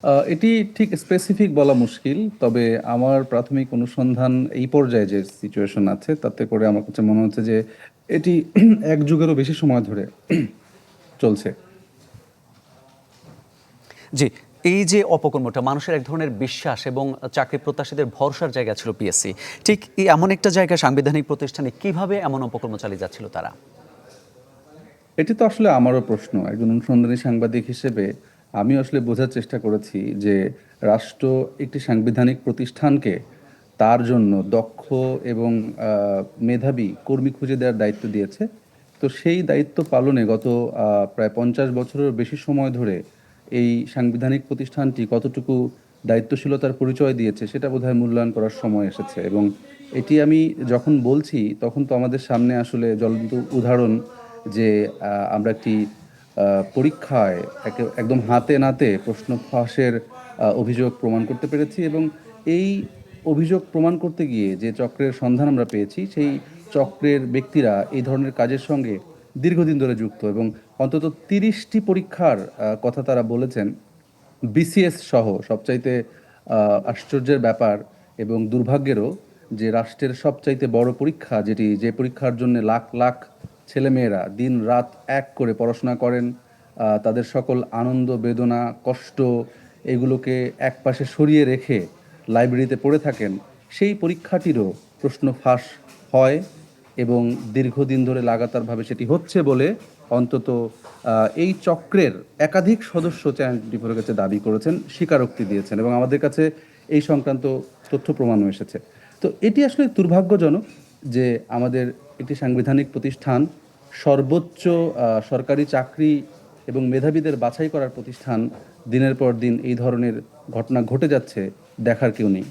এটি ঠিক স্পেসিফিক বলা মুশকিল, তবে আমার প্রাথমিক অনুসন্ধান এই পর্যায়ে যে সিচুয়েশন আছে তাতে করে আমার কাছে মনে হচ্ছে যে এটি এক যুগেরও বেশি সময় ধরে চলছে। জি, এই যে অপকর্মটা মানুষের এক ধরনের বিশ্বাস এবং চাকরি প্রত্যাশীদের ভরসার জায়গা ছিল পিএসসি। ঠিক এমন একটা জায়গায় সাংবিধানিক প্রতিষ্ঠানে কিভাবে এমন অপকর্ম চালিয়ে যাচ্ছিল তারা? এটি তো আসলে আমারও প্রশ্ন। একজন অনুসন্ধানী সাংবাদিক হিসেবে আমি আসলে বোঝার চেষ্টা করেছি যে রাষ্ট্র একটি সাংবিধানিক প্রতিষ্ঠানকে তার জন্য দক্ষ এবং মেধাবী কর্মী খুঁজে দেওয়ার দায়িত্ব দিয়েছে। তো সেই দায়িত্ব পালনে গত প্রায় 50 বছরের বেশি সময় ধরে এই সাংবিধানিক প্রতিষ্ঠানটি কতটুকু দায়িত্বশীলতার পরিচয় দিয়েছে সেটা বোধহয় মূল্যায়ন করার সময় এসেছে। এবং এটি আমি যখন বলছি তখন তো আমাদের সামনে আসলে জ্বলন্ত উদাহরণ যে আমরা একটি পরীক্ষায় একদম হাতে নাতে প্রশ্ন ফাঁসের অভিযোগ প্রমাণ করতে পেরেছি। এবং এই অভিযোগ প্রমাণ করতে গিয়ে যে চক্রের সন্ধান আমরা পেয়েছি সেই চক্রের ব্যক্তিরা এই ধরনের কাজের সঙ্গে দীর্ঘদিন ধরে যুক্ত, এবং অন্তত 30টি পরীক্ষার কথা তারা বলেছেন। বিসিএস সহ সবচাইতে আশ্চর্যের ব্যাপার এবং দুর্ভাগ্যেরও যে রাষ্ট্রের সবচাইতে বড় পরীক্ষা, যে পরীক্ষার জন্য লাখ লাখ ছেলেমেয়েরা দিন রাত এক করে পড়াশোনা করেন, তাদের সকল আনন্দ বেদনা কষ্ট এগুলোকে একপাশে সরিয়ে রেখে লাইব্রেরিতে পড়ে থাকেন, সেই পরীক্ষাটিরও প্রশ্ন ফাঁস হয় এবং দীর্ঘদিন ধরে লাগাতারভাবে সেটি হচ্ছে বলে অন্তত এই চক্রের একাধিক সদস্য চ্যানেল টোয়েন্টিফোরের কাছে দাবি করেছেন, স্বীকারোক্তি দিয়েছেন, এবং আমাদের কাছে এই সংক্রান্ত তথ্য প্রমাণও এসেছে। তো এটি আসলে দুর্ভাগ্যজনক যে আমাদের একটি সাংবিধানিক প্রতিষ্ঠান, সর্বোচ্চ সরকারি চাকরি এবং মেধাবীদের বাছাই করার প্রতিষ্ঠান, দিনের পর দিন এই ধরনের ঘটনা ঘটে যাচ্ছে, দেখার কেউ নেই।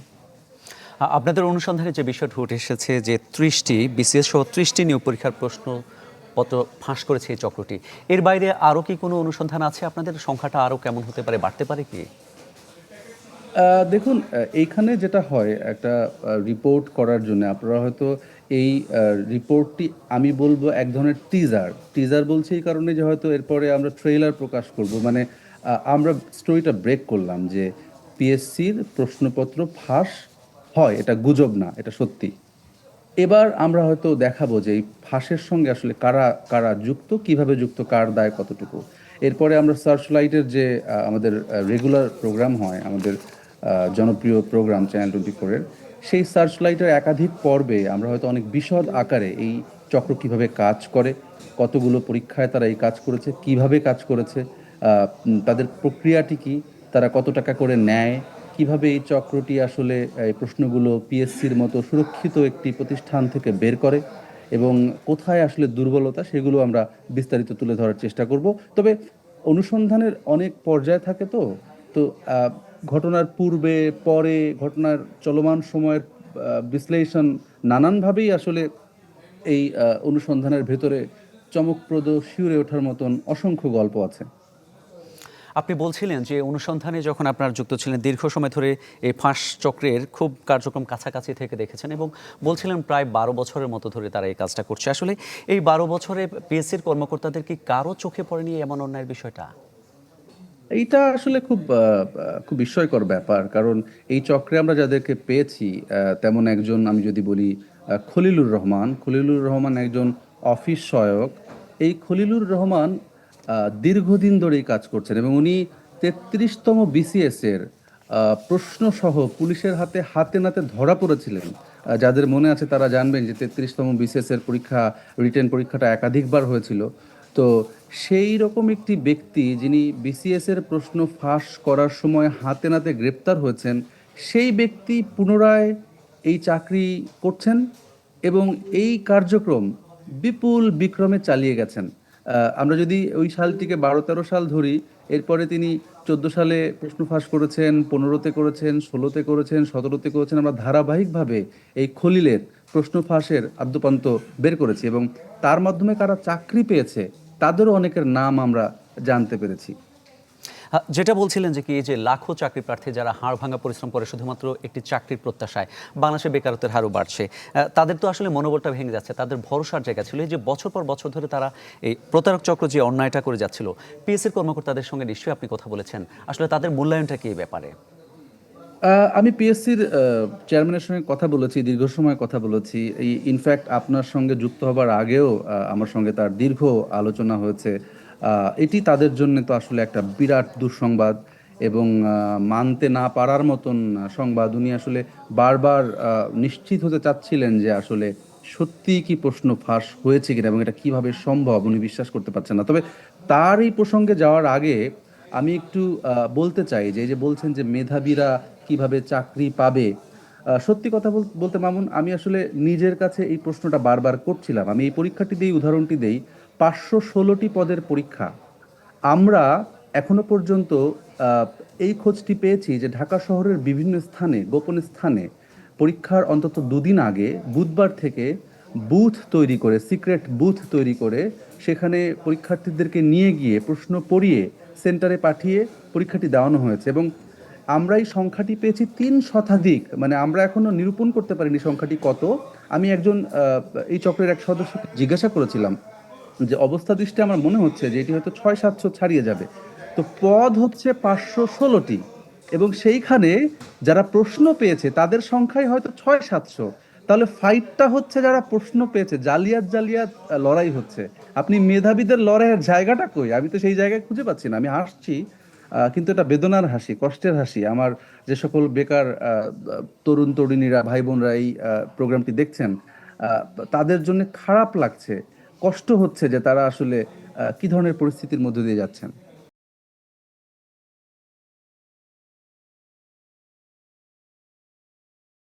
আপনাদের অনুসন্ধানে যে বিষয়টা উঠে এসেছে যে 30টি বিসিএস সহ 30টি নিয়োগ পরীক্ষার প্রশ্নপত্র ফাঁস করেছে এই চক্রটি, এর বাইরে আরও কি কোনো অনুসন্ধান আছে আপনাদের? সংখ্যাটা আরও কেমন হতে পারে, বাড়তে পারে কি? দেখুন, এইখানে যেটা হয় একটা রিপোর্ট করার জন্য আপনারা হয়তো এই রিপোর্টটি আমি বলবো এক ধরনের টিজার টিজার বলছি এই কারণে যে হয়তো এরপরে আমরা ট্রেলার প্রকাশ করব, মানে আমরা স্টোরিটা ব্রেক করলাম যে পিএসসির প্রশ্নপত্র ফাঁস হয়, এটা গুজব না, এটা সত্যি। এবার আমরা হয়তো দেখাবো যে এই ফাঁসের সঙ্গে আসলে কারা কারা যুক্ত, কিভাবে যুক্ত, কার দায় কতটুকু। এরপরে আমরা সার্চ লাইটের যে আমাদের রেগুলার প্রোগ্রাম হয়, আমাদের জনপ্রিয় প্রোগ্রাম চ্যানেল 24-এর, সেই সার্চ লাইটের একাধিক পর্বে আমরা হয়তো অনেক বিশদ আকারে এই চক্র কিভাবে কাজ করে, কতগুলো পরীক্ষায় তারা এই কাজ করেছে, কিভাবে কাজ করেছে, তাদের প্রক্রিয়াটি কি, তারা কত টাকা করে নেয়, কিভাবে এই চক্রটি আসলে এই প্রশ্নগুলো পিএসসির মতো সুরক্ষিত একটি প্রতিষ্ঠান থেকে বের করে, এবং কোথায় আসলে দুর্বলতা সেগুলো আমরা বিস্তারিত তুলে ধরার চেষ্টা করব। তবে অনুসন্ধানের অনেক পর্যায় থাকে, তো তো আহ, ঘটনার পূর্বে পরে ঘটনার চলমান সময়ের বিশ্লেষণ নানানভাবেই আসলে এই অনুসন্ধানের ভেতরে চমকপ্রদ শিউরে ওঠার মতন অসংখ্য গল্প আছে। আপনি বলছিলেন যে অনুসন্ধানে যখন আপনারা যুক্ত ছিলেন দীর্ঘ সময় ধরে এই ফাঁস চক্রের খুব কার্যক্রম কাছাকাছি থেকে দেখেছেন এবং বলছিলেন প্রায় 12 বছরের মতো ধরে তারা এই কাজটা করছে। আসলে এই 12 বছরে পিএসসির কর্মকর্তাদের কি কারো চোখে পড়েনি এমন অন্যায়ের বিষয়টা? এইটা আসলে খুব বিস্ময়কর ব্যাপার, কারণ এই চক্রে আমরা যাদেরকে পেয়েছি, তেমন একজন আমি যদি বলি, খলিলুর রহমান একজন অফিস সহায়ক। এই খলিলুর রহমান দীর্ঘদিন ধরেই কাজ করছেন, এবং উনি 33তম বিসিএস এর প্রশ্ন সহ পুলিশের হাতে হাতে নাতে ধরা পড়েছিলেন। যাদের মনে আছে তারা জানবেন যে 33তম বিসিএস এর পরীক্ষা, রিটেন পরীক্ষাটা একাধিকবার হয়েছিল। তো সেই রকম একটি ব্যক্তি যিনি বিসিএস এর প্রশ্ন ফাঁস করার সময় হাতে নাতে গ্রেপ্তার হয়েছেন, সেই ব্যক্তি পুনরায় এই চাকরি করছেন এবং এই কার্যক্রম বিপুল বিক্রমে চালিয়ে গেছেন। আমরা যদি ওই সালটিকে 12-13 সাল ধরি, এরপরে তিনি 14 সালে প্রশ্ন ফাঁস করেছেন, 15-তে করেছেন, 16-তে করেছেন, 17-তে করেছেন। আমরা ধারাবাহিকভাবে এই খলিলের প্রশ্ন ফাঁসের আদ্যোপান্ত বের করেছি, এবং তার মাধ্যমে কারা চাকরি পেয়েছে তাদেরও অনেকের নাম আমরা জানতে পেরেছি। যেটা বলছিলেন যে কি এই যে লাখো চাকরি প্রার্থী যারা হাড় ভাঙা পরিশ্রম করে শুধুমাত্র একটি চাকরির প্রত্যাশায়, বাংলাদেশে বেকারত্বের হারও বাড়ছে, তাদের তো আসলে মনোবলটা ভেঙে যাচ্ছে, তাদের ভরসার জায়গা ছিল এই যে বছর পর বছর ধরে তারা এই প্রতারক চক্র যে অন্যায়টা করে যাচ্ছিল, পিএসসির কর্মকর্তাদের সঙ্গে নিশ্চয়ই আপনি কথা বলেছেন, আসলে তাদের মূল্যায়নটা কি এই ব্যাপারে? আমি পিএসসির চেয়ারম্যানের সঙ্গে কথা বলেছি, দীর্ঘ সময় কথা বলেছি। এই ইনফ্যাক্ট আপনার সঙ্গে যুক্ত হবার আগেও আমার সঙ্গে তার দীর্ঘ আলোচনা হয়েছে। এটি তাদের জন্য তো আসলে একটা বিরাট দুঃসংবাদ এবং মানতে না পারার মতন সংবাদ। উনি আসলে বারবার নিশ্চিত হতে চাচ্ছিলেন যে আসলে সত্যিই কি প্রশ্ন ফাঁস হয়েছে কিনা এবং এটা কিভাবে সম্ভব উনি বিশ্বাস করতে পারছেন না। তবে তার এই প্রসঙ্গে যাওয়ার আগে আমি একটু বলতে চাই যে এই যে বলছেন যে মেধাবীরা কিভাবে চাকরি পাবে। সত্যি কথা বলতে মামুন, আমি আসলে নিজের কাছে এই প্রশ্নটা বারবার করছিলাম। আমি এই পরীক্ষাটি দিই, উদাহরণটি দেই। 516টি পদের পরীক্ষা। আমরা এখনো পর্যন্ত আহ, এই খোঁজটি পেয়েছি যে ঢাকা শহরের বিভিন্ন স্থানে, গোপন স্থানে পরীক্ষার অন্তত দুদিন আগে বুধবার থেকে বুথ তৈরি করে, সিক্রেট বুথ তৈরি করে সেখানে পরীক্ষার্থীদেরকে নিয়ে গিয়ে প্রশ্ন পড়িয়ে সেন্টারে পাঠিয়ে পরীক্ষাটি দেওয়ানো হয়েছে এবং আমরা এই সংখ্যাটি পেয়েছি 3 শতাধিক। মানে আমরা এখনো নিরূপণ করতে পারিনি সংখ্যাটি কত। আমি একজন এই চক্রের এক সদস্যকে জিজ্ঞাসা করেছিলাম যে অবস্থা দৃষ্টি আমার মনে হচ্ছে যে এটি হয়তো 600-700 ছাড়িয়ে যাবে। তো পদ হচ্ছে 516টি এবং সেইখানে যারা প্রশ্ন পেয়েছে তাদের সংখ্যাই হয়তো 600-700। তাহলে ফাইটটা হচ্ছে যারা প্রশ্ন পেয়েছে, জালিয়াত জালিয়াত লড়াই হচ্ছে। আপনি মেধাবীদের লড়াইয়ের জায়গাটা কই? আমি তো সেই জায়গায় খুঁজে পাচ্ছি না। আমি হাসছি, কিন্তু এটা বেদনার হাসি, কষ্টের হাসি। আমার যে সকল বেকার তরুণ তরুণীরা, ভাই বোনরা এই প্রোগ্রামটি দেখছেন, আহ, তাদের জন্য খারাপ লাগছে, কষ্ট হচ্ছে যে তারা আসলে কি ধরনের পরিস্থিতির মধ্যে দিয়ে যাচ্ছেন।